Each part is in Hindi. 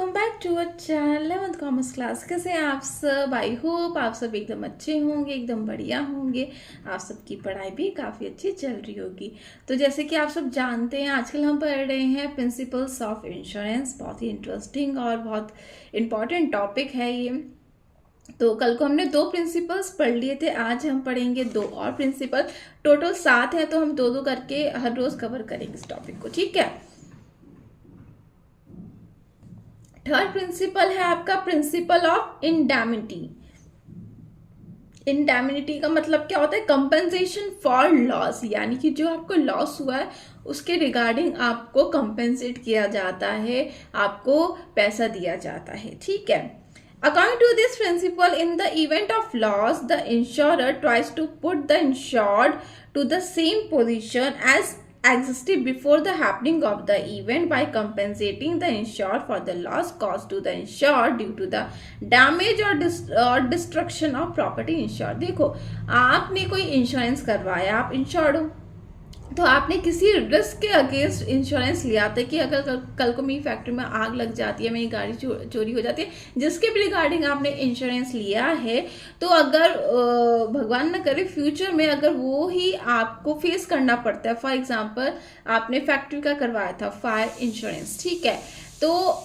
Welcome back to our channel 11th commerce class. कैसे हैं आप सब? आई होप आप सब एकदम अच्छे होंगे, एकदम बढ़िया होंगे। आप सबकी पढ़ाई भी काफ़ी अच्छी चल रही होगी। तो जैसे कि आप सब जानते हैं, आजकल हम पढ़ रहे हैं प्रिंसिपल्स ऑफ इंश्योरेंस। बहुत ही इंटरेस्टिंग और बहुत इम्पॉर्टेंट टॉपिक है ये। तो कल को हमने 2 प्रिंसिपल्स पढ़ लिए थे, आज हम पढ़ेंगे 2 और प्रिंसिपल। टोटल 7 है, तो हम 2-2 करके हर रोज कवर करेंगे इस टॉपिक को, ठीक है। थर्ड प्रिंसिपल है आपका प्रिंसिपल ऑफ इंडेमिनिटी। इंडेमिनिटी का मतलब क्या होता है? कंपेंसेशन फॉर लॉस, यानी कि जो आपको लॉस हुआ है उसके रिगार्डिंग आपको कंपेंसेट किया जाता है, आपको पैसा दिया जाता है, ठीक है। According to this principle, in the event of loss, the insurer tries to put the insured to the same position as existed before the happening of the event by compensating the insured for the loss caused to the insured due to the damage or destruction of property insured। देखो, आपने कोई इंश्योरेंस करवाया, आप इंश्योर्ड हो, तो आपने किसी रिस्क के अगेंस्ट इंश्योरेंस लिया था कि अगर कल को मेरी फैक्ट्री में आग लग जाती है, मेरी गाड़ी चोरी हो जाती है, जिसके भी रिगार्डिंग आपने इंश्योरेंस लिया है, तो अगर भगवान न करे फ्यूचर में अगर वो ही आपको फेस करना पड़ता है, फॉर एग्जांपल आपने फैक्ट्री का करवाया था फायर इंश्योरेंस, ठीक है, तो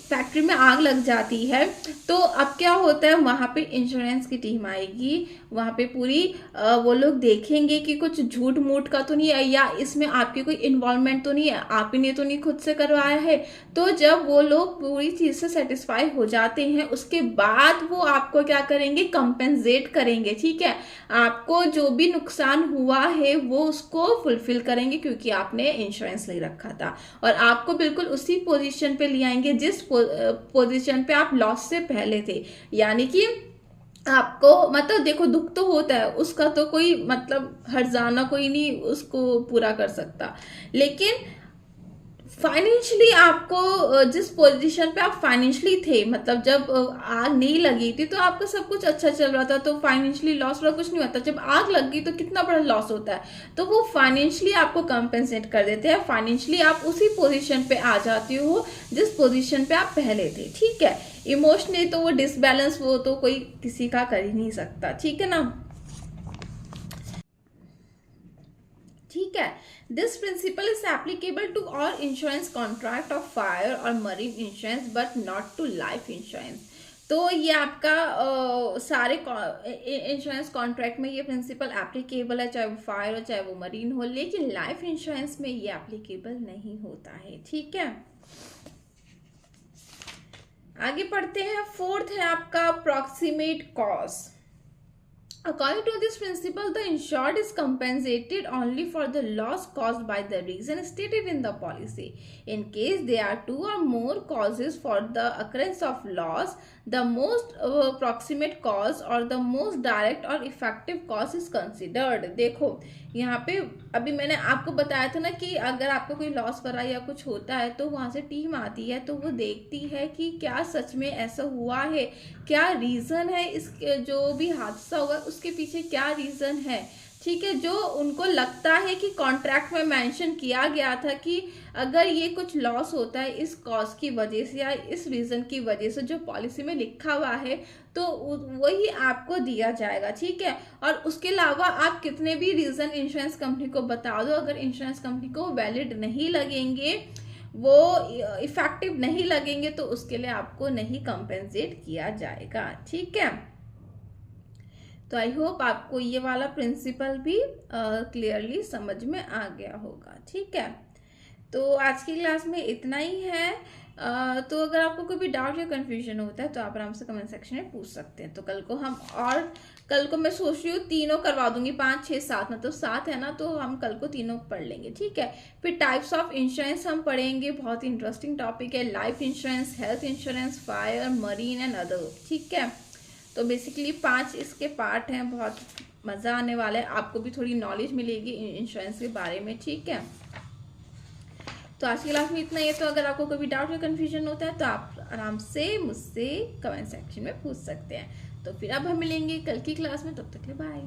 फैक्ट्री में आग लग जाती है, तो अब क्या होता है, वहां पे इंश्योरेंस की टीम आएगी, वहां पे पूरी वो लोग देखेंगे कि कुछ झूठ मूठ का तो नहीं है, या इसमें आपकी कोई इन्वॉल्वमेंट तो नहीं है, आप ही ने तो नहीं खुद से करवाया है। तो जब वो लोग पूरी चीज से सेटिस्फाई हो जाते हैं, उसके बाद वो आपको क्या करेंगे? कंपेंसेट करेंगे, ठीक है। आपको जो भी नुकसान हुआ है वो उसको फुलफिल करेंगे, क्योंकि आपने इंश्योरेंस ले रखा था, और आपको बिल्कुल उसी पोजीशन पे ले आएंगे जिस पोजीशन पे आप लॉस से पहले थे। यानी कि आपको मतलब देखो, दुख तो होता है, उसका तो कोई मतलब हर्जाना कोई नहीं उसको पूरा कर सकता, लेकिन फाइनेंशियली आपको जिस पोजीशन पे आप फाइनेंशियली थे, मतलब जब आग नहीं लगी थी तो आपका सब कुछ अच्छा चल रहा था, तो फाइनेंशियली लॉस वाला कुछ नहीं होता। जब आग लग गई तो कितना बड़ा लॉस होता है, तो वो फाइनेंशियली आपको कंपेंसेट कर देते हैं। फाइनेंशियली आप उसी पोजीशन पे आ जाते हो जिस पोजीशन पे आप पहले थे, ठीक है। इमोशनली तो वो डिसबैलेंस वो तो कोई किसी का कर ही नहीं सकता, ठीक है ना, ठीक है। This principle is applicable to all insurance contract of fire और marine insurance but not to life insurance. तो ये आपका सारे इंश्योरेंस कॉन्ट्रैक्ट में ये प्रिंसिपल एप्लीकेबल है, चाहे वो फायर हो चाहे वो मरीन हो, लेकिन लाइफ इंश्योरेंस में ये एप्लीकेबल नहीं होता है, ठीक है। आगे पढ़ते हैं। फोर्थ है आपका proximate cause. According to this principle, the insured is compensated only for the loss caused by the reason stated in the policy. In case there are 2 or more causes for the occurrence of loss, the most proximate cause or the most direct or effective cause is considered। देखो, यहाँ पे अभी मैंने आपको बताया था ना कि अगर आपको कोई लॉस करा या कुछ होता है तो वहां से टीम आती है, तो वो देखती है कि क्या सच में ऐसा हुआ है, क्या रीजन है, इसके जो भी हादसा हुआ उसके पीछे क्या रीजन है, ठीक है। जो उनको लगता है कि कॉन्ट्रैक्ट में मेंशन किया गया था कि अगर ये कुछ लॉस होता है इस कॉज की वजह से या इस रीजन की वजह से जो पॉलिसी में लिखा हुआ है, तो वही आपको दिया जाएगा, ठीक है। और उसके अलावा आप कितने भी रीजन इंश्योरेंस कंपनी को बता दो, अगर इंश्योरेंस कंपनी को वैलिड नहीं लगेंगे, वो इफेक्टिव नहीं लगेंगे, तो उसके लिए आपको नहीं कंपेंसेट किया जाएगा, ठीक है। तो आई होप आपको ये वाला प्रिंसिपल भी क्लियरली समझ में आ गया होगा, ठीक है। तो आज की क्लास में इतना ही है। तो अगर आपको कोई भी डाउट या कंफ्यूजन होता है तो आप आराम से कमेंट सेक्शन में पूछ सकते हैं। तो कल को मैं सोच रही हूँ तीनों करवा दूंगी, 5, 6, 7, मतलब 7 है ना, तो हम कल को तीनों पढ़ लेंगे, ठीक है। फिर टाइप्स ऑफ इंश्योरेंस हम पढ़ेंगे, बहुत ही इंटरेस्टिंग टॉपिक है। Life insurance, health insurance, fire, marine and other, ठीक है। तो बेसिकली 5 इसके पार्ट हैं, बहुत मज़ा आने वाला है, आपको भी थोड़ी नॉलेज मिलेगी इंश्योरेंस के बारे में, ठीक है। तो आज की क्लास में इतना ही है। तो अगर आपको कोई डाउट या कन्फ्यूजन होता है तो आप आराम से मुझसे कमेंट सेक्शन में पूछ सकते हैं। तो फिर अब हम मिलेंगे कल की क्लास में, तब तक के लिए बाय।